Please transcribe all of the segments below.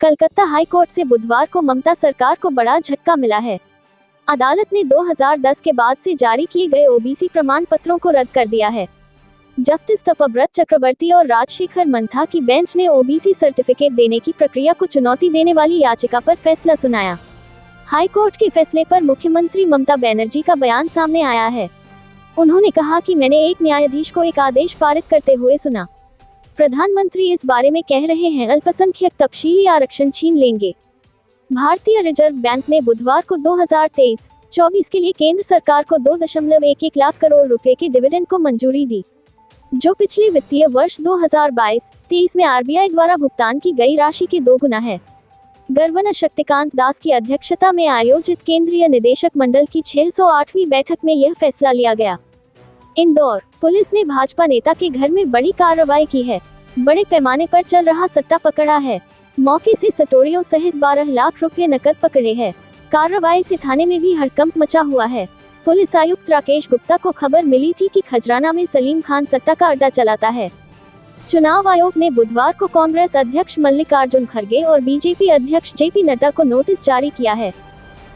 Calcutta high court से बुधवार को ममता सरकार को बड़ा झटका मिला है। अदालत ने 2010 के बाद से जारी किए गए ओबीसी प्रमाण पत्रों को रद्द कर दिया है। जस्टिस तपव्रत चक्रवर्ती और राजशेखर मंथा की बेंच ने ओबीसी सर्टिफिकेट देने की प्रक्रिया को चुनौती देने वाली याचिका पर फैसला सुनाया। हाई कोर्ट के फैसले पर मुख्यमंत्री ममता बनर्जी का बयान सामने आया है। उन्होंने कहा कि मैंने एक न्यायाधीश को एक आदेश पारित करते हुए सुना। प्रधानमंत्री इस बारे में कह रहे हैं अल्पसंख्यक तपशीली आरक्षण छीन लेंगे। भारतीय रिजर्व बैंक ने बुधवार को 2023-24 के लिए केंद्र सरकार को 2.11 लाख करोड़ रुपए के डिविडेंड को मंजूरी दी, जो पिछले वित्तीय वर्ष 2022-23 में आरबीआई द्वारा भुगतान की गई राशि के 2 गुना है। गवर्नर शक्तिकांत दास की अध्यक्षता में आयोजित केंद्रीय निदेशक मंडल की 608वीं बैठक में यह फैसला लिया गया। इंदौर पुलिस ने भाजपा नेता के घर में बड़ी कार्रवाई की है। बड़े पैमाने पर चल रहा सट्टा पकड़ा है। मौके से सटोरियों सहित 12 लाख रुपए नकद पकड़े हैं। कार्रवाई से थाने में भी हड़कंप मचा हुआ है। पुलिस आयुक्त राकेश गुप्ता को खबर मिली थी कि खजराना में सलीम खान सट्टा का अड्डा चलाता है। चुनाव आयोग ने बुधवार को कांग्रेस अध्यक्ष मल्लिकार्जुन खड़गे और बीजेपी अध्यक्ष जेपी नड्डा को नोटिस जारी किया है।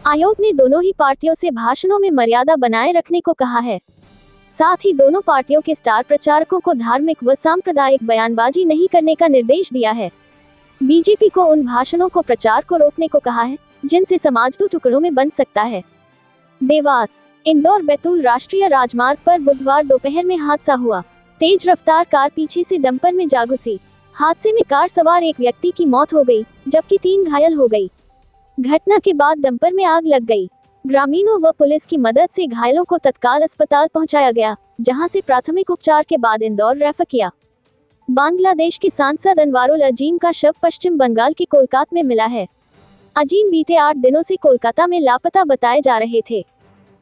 आयोग ने दोनों ही पार्टियों से भाषणों में मर्यादा बनाए रखने को कहा है। साथ ही दोनों पार्टियों के स्टार प्रचारकों को धार्मिक व सांप्रदायिक बयानबाजी नहीं करने का निर्देश दिया है। बीजेपी को उन भाषणों को प्रचार को रोकने को कहा है जिनसे समाज 2 टुकड़ों में बन सकता है। देवास इंदौर बैतूल राष्ट्रीय राजमार्ग पर बुधवार दोपहर में हादसा हुआ। तेज रफ्तार कार पीछे से डंपर में जा घुसी। हादसे में कार सवार एक व्यक्ति की मौत हो गई, जबकि 3 घायल हो गई। घटना के बाद डंपर में आग लग गई। ग्रामीणों व पुलिस की मदद से घायलों को तत्काल अस्पताल पहुंचाया गया, जहां से प्राथमिक उपचार के बाद इंदौर रेफर किया। बांग्लादेश के सांसद अनवारुल अजीम का शव पश्चिम बंगाल के कोलकाता में मिला है। अजीम बीते 8 दिनों से कोलकाता में लापता बताए जा रहे थे।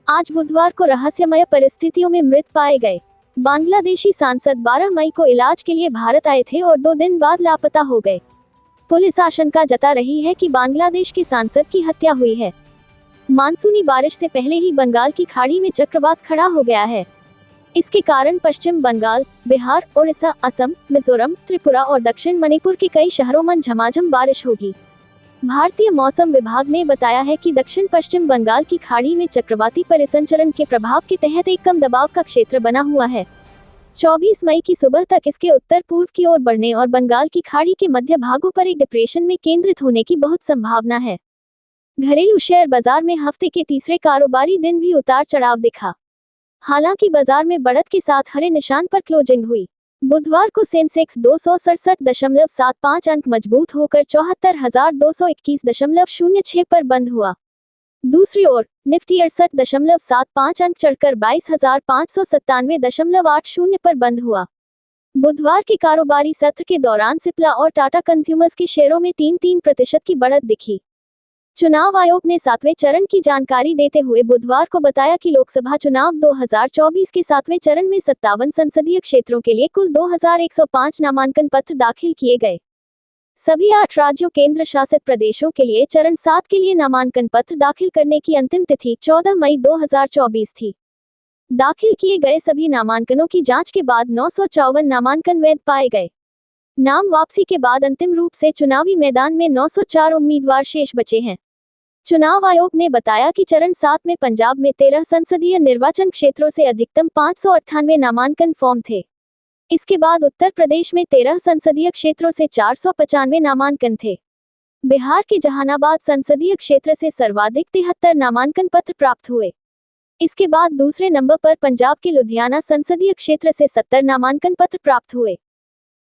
आज बुधवार को रहस्यमय परिस्थितियों में मृत पाए गए। बांग्लादेशी सांसद 12 मई को इलाज के लिए भारत आए थे और 2 दिन बाद लापता हो गए। पुलिस आशंका जता रही है कि बांग्लादेश के सांसद की हत्या हुई है। मानसूनी बारिश से पहले ही बंगाल की खाड़ी में चक्रवात खड़ा हो गया है। इसके कारण पश्चिम बंगाल, बिहार, ओडिशा, असम, मिजोरम, त्रिपुरा और दक्षिण मणिपुर के कई शहरों में झमाझम बारिश होगी। भारतीय मौसम विभाग ने बताया है कि दक्षिण पश्चिम बंगाल की खाड़ी में चक्रवाती परिसंचरण के प्रभाव के तहत एक कम दबाव का क्षेत्र बना हुआ है। 24 मई की सुबह तक इसके उत्तर पूर्व की ओर बढ़ने और बंगाल की खाड़ी के मध्य भागों पर एक डिप्रेशन में केंद्रित होने की बहुत संभावना है। घरेलू शेयर बाजार में हफ्ते के तीसरे कारोबारी दिन भी उतार चढ़ाव दिखा। हालांकि बाजार में बढ़त के साथ हरे निशान पर क्लोजिंग हुई। बुधवार को सेंसेक्स 267.75 अंक मजबूत होकर 74,221.06 पर बंद हुआ। दूसरी ओर निफ्टी 68.75 अंक चढ़कर 22,597.80 पर बंद हुआ। बुधवार के कारोबारी सत्र के दौरान सिप्ला और टाटा कंज्यूमर्स के शेयरों में 3-3% की बढ़त दिखी। चुनाव आयोग ने 7वें चरण की जानकारी देते हुए बुधवार को बताया कि लोकसभा चुनाव 2024 के 7वें चरण में 57 संसदीय क्षेत्रों के लिए कुल 2105 नामांकन पत्र दाखिल किए गए। सभी 8 राज्यों केंद्र शासित प्रदेशों के लिए चरण 7 के लिए नामांकन पत्र दाखिल करने की अंतिम तिथि 14 मई 2024 थी। दाखिल किए गए सभी नामांकनों की जांच के बाद 954 नामांकन वैध पाए गए। नाम वापसी के बाद अंतिम रूप से चुनावी मैदान में 904 उम्मीदवार शेष बचे हैं। चुनाव आयोग ने बताया कि चरण 7 में पंजाब में 13 संसदीय निर्वाचन क्षेत्रों से अधिकतम 598 नामांकन फॉर्म थे। इसके बाद उत्तर प्रदेश में 13 संसदीय क्षेत्रों से 495 नामांकन थे। बिहार के जहानाबाद संसदीय क्षेत्र से सर्वाधिक 73 नामांकन पत्र प्राप्त हुए। इसके बाद दूसरे नंबर पर पंजाब के लुधियाना संसदीय क्षेत्र से 70 नामांकन पत्र प्राप्त हुए।